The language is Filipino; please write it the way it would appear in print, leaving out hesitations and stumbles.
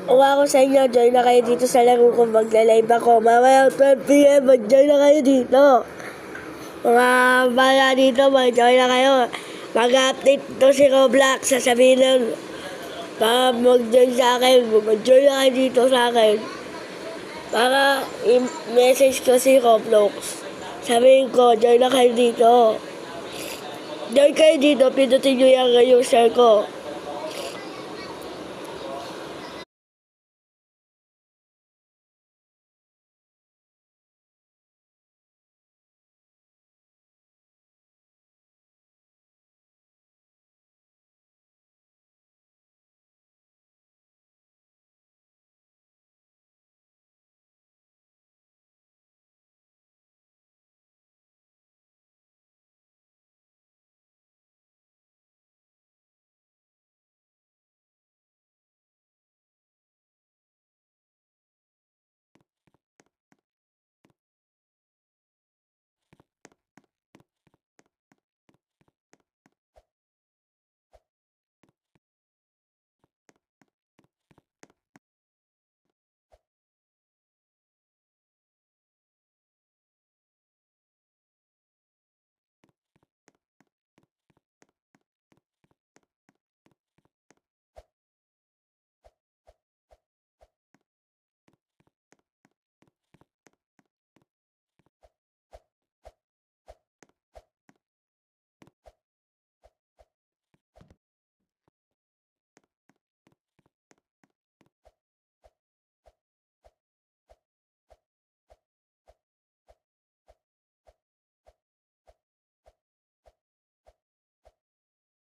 Kung ako sa inyo, join na kayo dito sa laro ko. Magla-live ako. Mamaya 12 PM, mag-join na kayo dito. Mga bala dito, mag-join na kayo. Mag-update to si Roblox. Sasabihin nun, mag-join sa akin. Mag-join na kayo dito sa akin. Para i-message ko si Roblox. Sabihin ko, join na kayo dito. Join kayo dito, pindutin nyo yung user ko.